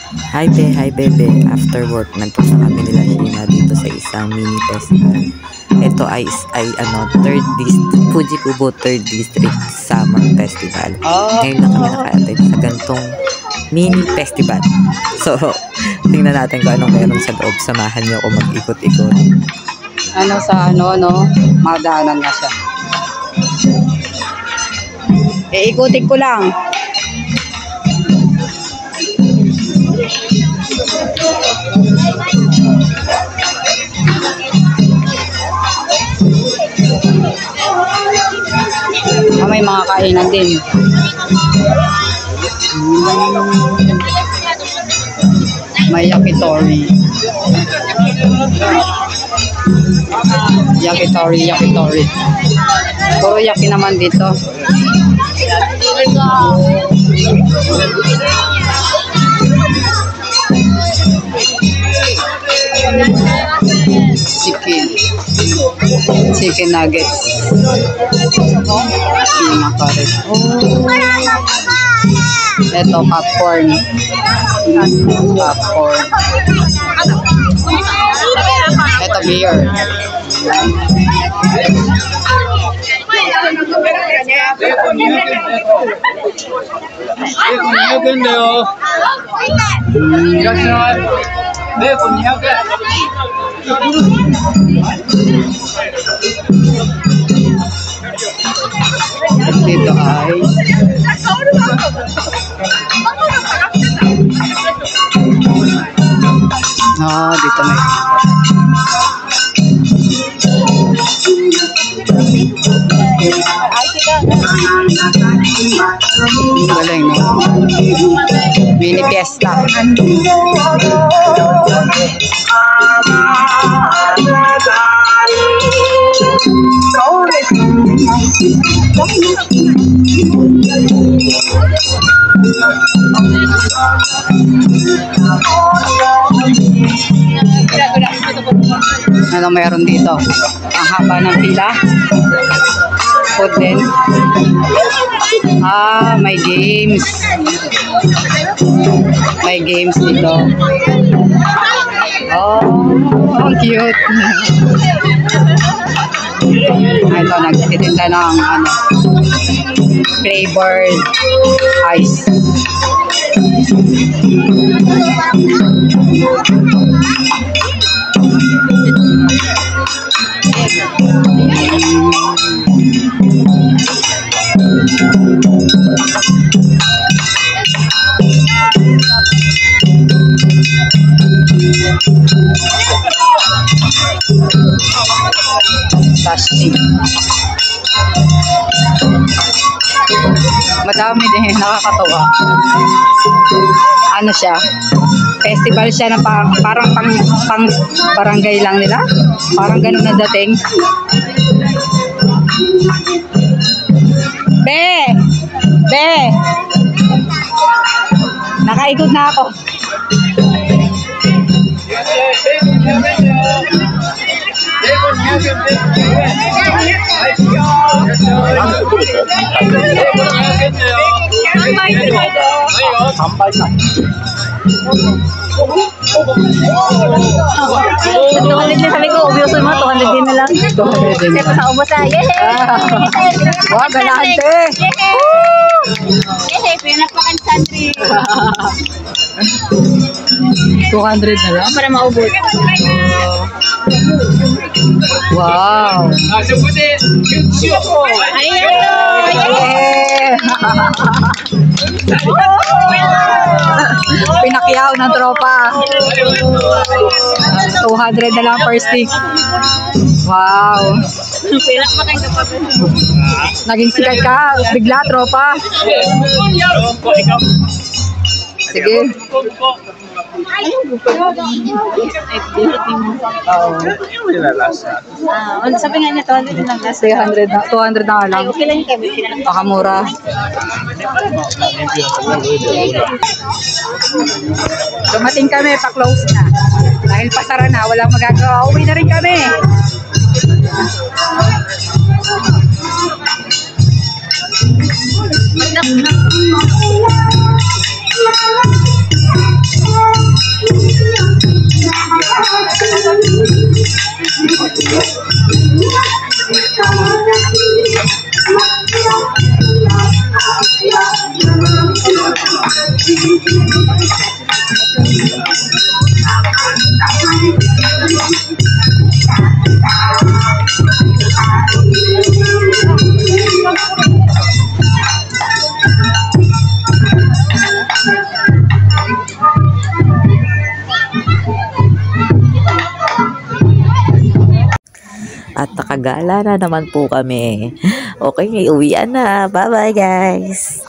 Hi bebe. After work, nagpunta kami nila Sheena dito sa isang mini festival. Ito ay Fuji Kubo 3rd District Summer Festival. Ngayon lang kami naka-attend sa gantong mini festival. So, tingnan natin kung anong meron sa loob. Samahan niyo ako mag-ikot-ikot. Madaanan na siya. Ikutin ko lang. May mga kainan din. May yakitori. Yakitori. Puro yaki naman dito. Chicken nuggets. Ito popcorn. Ito beer. Dito ay dito may galing, no? Mini fiesta. Ano meron dito? Ang haba ng pila. Food din. May games. May games dito. Ang cute. Ito, nagtitinda ng flavored ice. Sashi. Madami din, nakakatawa. Ano siya? Festival siya na parang pang barangay lang nila. Parang ganun na dating. Be! Nakaikot na ako. Sabi ko, obviously mo, 200 din na lang. 200 din. Sa ubos na, Wah, galante! Pinak pa kan Sandri. 200 na lang? Para maubos. Wow! Pinakyaw ng tropa. 200 na lang per stick. Wow! Pinak pa kan kapag. Naging sikat ka. Bigla, tropa. Sige. Sabi nga niya, 200 lang. 200 na lang. Okay lang kami. Pakamura. Dumating kami, pa-close na. Dahil pasara na, walang magagawa. Uwi na rin kami. At nakagala na naman po kami. Okay, uwian na. Bye-bye guys!